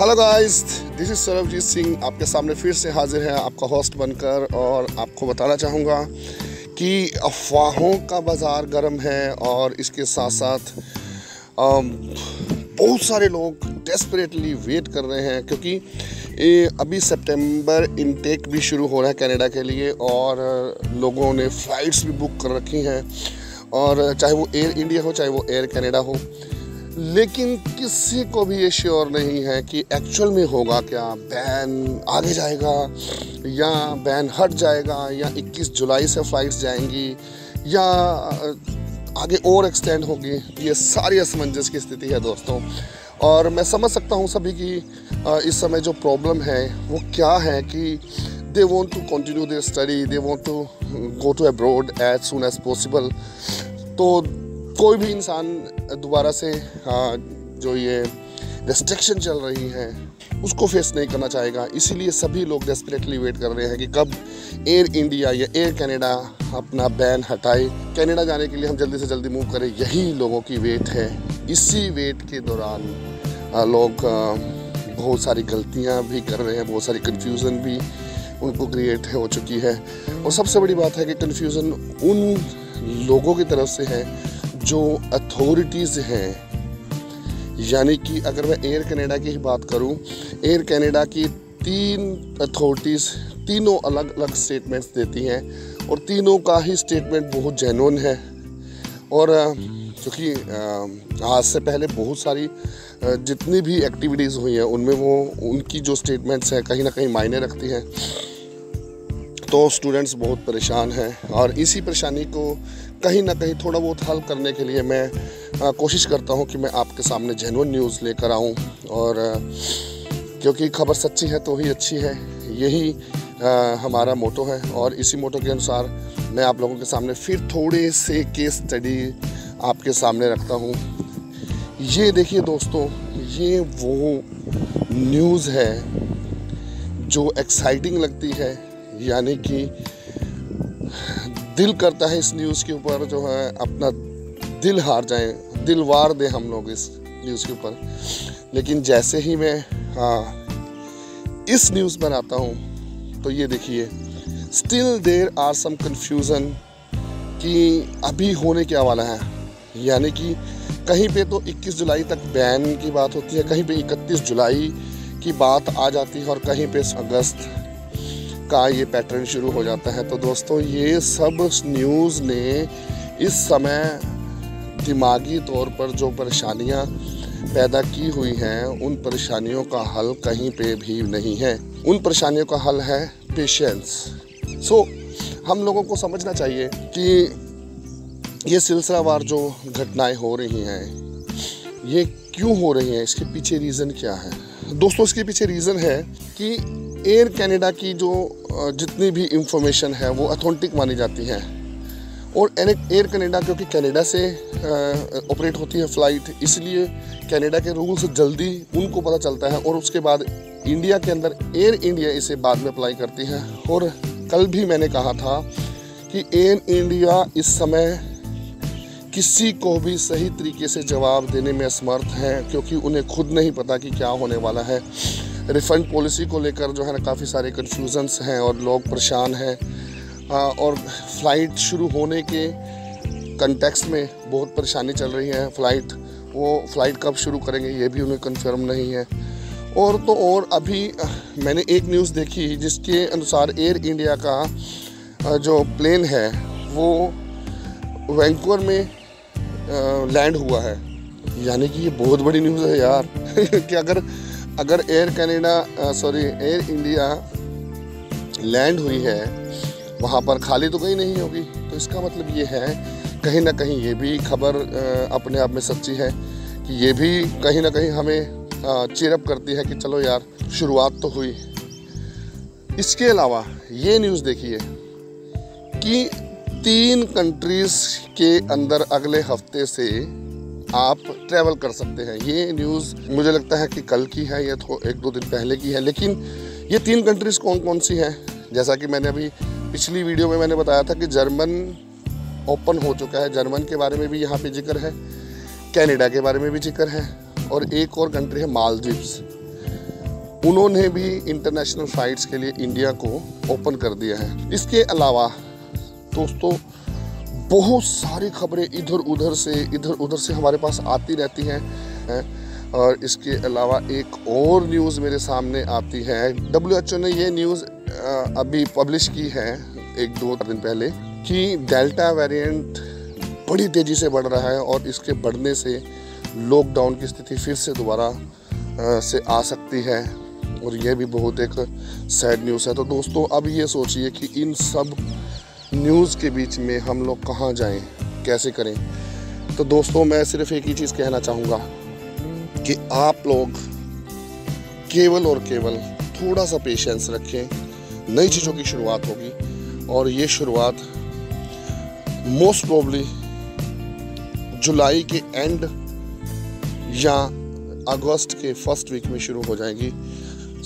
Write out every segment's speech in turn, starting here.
Hello guys, this is Sarabjit Singh आपके सामने फिर से हाजिर है आपका होस्ट बनकर। और आपको बताना चाहूँगा कि अफवाहों का बाज़ार गर्म है और इसके साथ साथ बहुत सारे लोग डेस्परेटली वेट कर रहे हैं, क्योंकि अभी सितंबर इनटेक भी शुरू हो रहा है कनाडा के लिए और लोगों ने फ़्लाइट्स भी बुक कर रखी हैं, और चाहे वो एयर इंडिया हो चाहे वो एयर कनाडा हो। लेकिन किसी को भी ये श्योर नहीं है कि एक्चुअल में होगा क्या, बैन आगे जाएगा या बैन हट जाएगा, या 21 जुलाई से फ़्लाइट्स जाएंगी या आगे और एक्सटेंड होगी। ये सारी असमंजस की स्थिति है दोस्तों, और मैं समझ सकता हूँ सभी की इस समय जो प्रॉब्लम है वो क्या है कि they want to continue their study, they want to go to abroad as soon as possible. तो कोई भी इंसान दोबारा से जो ये रेस्ट्रिक्शन चल रही है उसको फेस नहीं करना चाहेगा, इसीलिए सभी लोग डेस्परेटली वेट कर रहे हैं कि कब एयर इंडिया या एयर कनाडा अपना बैन हटाए, कनाडा जाने के लिए हम जल्दी से जल्दी मूव करें। यही लोगों की वेट है। इसी वेट के दौरान लोग बहुत सारी गलतियां भी कर रहे हैं, बहुत सारी कन्फ्यूज़न भी उनको क्रिएट हो चुकी है। और सबसे बड़ी बात है कि कन्फ्यूज़न उन लोगों की तरफ से है जो अथॉरिटीज़ हैं। यानी कि अगर मैं एयर कनाडा की ही बात करूं, एयर कनाडा की 3 अथॉरिटीज़ तीनों अलग अलग स्टेटमेंट्स देती हैं, और तीनों का ही स्टेटमेंट बहुत जेन्युइन है। और क्योंकि आज से पहले बहुत सारी जितनी भी एक्टिविटीज़ हुई हैं उनमें वो उनकी जो स्टेटमेंट्स हैं कहीं ना कहीं मायने रखती हैं। तो स्टूडेंट्स बहुत परेशान हैं, और इसी परेशानी को कहीं ना कहीं थोड़ा बहुत हल करने के लिए मैं कोशिश करता हूं कि मैं आपके सामने जेन्युइन न्यूज़ लेकर आऊं। और क्योंकि खबर सच्ची है तो ही अच्छी है, यही हमारा मोटो है। और इसी मोटो के अनुसार मैं आप लोगों के सामने फिर थोड़े से केस स्टडी आपके सामने रखता हूं। ये देखिए दोस्तों, ये वो न्यूज़ है जो एक्साइटिंग लगती है, यानी कि दिल करता है इस न्यूज़ के ऊपर जो है अपना दिल हार जाएं, दिल वार दें हम लोग इस न्यूज़ के ऊपर। लेकिन जैसे ही मैं इस न्यूज़ पर आता हूँ तो ये देखिए, still there are some confusion कि अभी होने क्या वाला है। यानी कि कहीं पे तो 21 जुलाई तक बैन की बात होती है, कहीं पे 31 जुलाई की बात आ जाती है, और कहीं पे अगस्त का ये पैटर्न शुरू हो जाता है। तो दोस्तों, ये सब न्यूज़ ने इस समय दिमागी तौर पर जो परेशानियां पैदा की हुई हैं, उन परेशानियों का हल कहीं पे भी नहीं है। उन परेशानियों का हल है पेशेंस। हम लोगों को समझना चाहिए कि ये सिलसिलावार जो घटनाएं हो रही हैं ये क्यों हो रही हैं, इसके पीछे रीज़न क्या है। दोस्तों, इसके पीछे रीज़न है कि एयर कनाडा की जो जितनी भी इंफॉर्मेशन है वो ऑथेंटिक मानी जाती है। और एयर कनाडा क्योंकि कनाडा से ऑपरेट होती है फ़्लाइट, इसलिए कनाडा के रूल्स जल्दी उनको पता चलता है, और उसके बाद इंडिया के अंदर एयर इंडिया इसे बाद में अप्लाई करती है। और कल भी मैंने कहा था कि एयर इंडिया इस समय किसी को भी सही तरीके से जवाब देने में असमर्थ है, क्योंकि उन्हें खुद नहीं पता कि क्या होने वाला है। रिफ़ंड पॉलिसी को लेकर जो है ना काफ़ी सारे कन्फ्यूज़न्स हैं और लोग परेशान हैं, और फ़्लाइट शुरू होने के कंटेक्स्ट में बहुत परेशानी चल रही है। फ़्लाइट कब शुरू करेंगे ये भी उन्हें कंफर्म नहीं है। और अभी मैंने एक न्यूज़ देखी जिसके अनुसार एयर इंडिया का जो प्लेन है वो वैंकूवर में लैंड हुआ है। यानी कि ये बहुत बड़ी न्यूज़ है यार कि अगर एयर इंडिया लैंड हुई है वहाँ पर, खाली तो कहीं नहीं होगी। तो इसका मतलब ये है कहीं ना कहीं ये भी खबर अपने आप में सच्ची है, कि ये भी कहीं ना कहीं हमें चीरअप करती है कि चलो यार, शुरुआत तो हुई। इसके अलावा ये न्यूज़ देखिए कि 3 कंट्रीज़ के अंदर अगले हफ्ते से आप ट्रैवल कर सकते हैं। ये न्यूज़ मुझे लगता है कि कल की है या 1-2 दिन पहले की है। लेकिन ये 3 कंट्रीज़ कौन कौन सी हैं, जैसा कि मैंने अभी पिछली वीडियो में मैंने बताया था कि जर्मन ओपन हो चुका है। जर्मन के बारे में भी यहाँ पे जिक्र है, कनाडा के बारे में भी जिक्र है, और एक और कंट्री है मालदीव्स। उन्होंने भी इंटरनेशनल फ्लाइट्स के लिए इंडिया को ओपन कर दिया है। इसके अलावा दोस्तों बहुत सारी खबरें इधर उधर से हमारे पास आती रहती हैं। और इसके अलावा एक और न्यूज़ मेरे सामने आती है। WHO ने ये न्यूज़ अभी पब्लिश की है 1-2 दिन पहले कि डेल्टा वेरिएंट बड़ी तेज़ी से बढ़ रहा है और इसके बढ़ने से लॉकडाउन की स्थिति फिर से दोबारा से आ सकती है। और ये भी बहुत एक सैड न्यूज़ है। तो दोस्तों अब ये सोचिए कि इन सब न्यूज़ के बीच में हम लोग कहाँ जाएं, कैसे करें। तो दोस्तों मैं सिर्फ एक ही चीज़ कहना चाहूँगा कि आप लोग केवल और केवल थोड़ा सा पेशेंस रखें। नई चीज़ों की शुरुआत होगी और ये शुरुआत मोस्ट प्रोबेबली जुलाई के एंड या अगस्त के फर्स्ट वीक में शुरू हो जाएगी।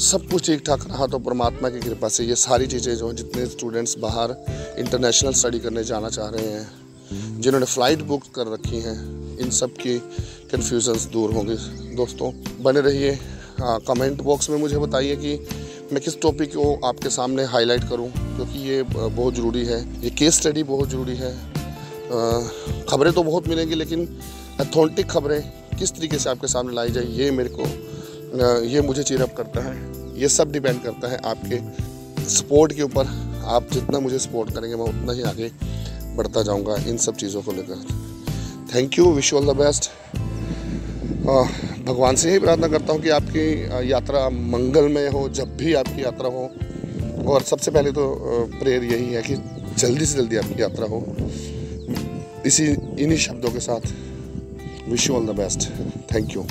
सब कुछ ठीक ठाक रहा तो परमात्मा की कृपा से ये सारी चीज़ें जो जितने स्टूडेंट्स बाहर इंटरनेशनल स्टडी करने जाना चाह रहे हैं, जिन्होंने फ़्लाइट बुक कर रखी हैं, इन सब की कन्फ्यूजन्स दूर होंगे। दोस्तों बने रहिए। कमेंट बॉक्स में मुझे बताइए कि मैं किस टॉपिक को आपके सामने हाईलाइट करूं, क्योंकि ये बहुत ज़रूरी है। ये केस स्टडी बहुत ज़रूरी है। खबरें तो बहुत मिलेंगी लेकिन अथेंटिक खबरें किस तरीके से आपके सामने लाई जाए ये मुझे चीयर अप करता है। ये सब डिपेंड करता है आपके सपोर्ट के ऊपर। आप जितना मुझे सपोर्ट करेंगे मैं उतना ही आगे बढ़ता जाऊंगा इन सब चीज़ों को लेकर। Thank you, wish you all the best. भगवान से ही प्रार्थना करता हूँ कि आपकी यात्रा मंगलमय हो, जब भी आपकी यात्रा हो। और सबसे पहले तो प्रेयर यही है कि जल्दी से जल्दी आपकी यात्रा हो। इन्हीं शब्दों के साथ wish you all the best. Thank you.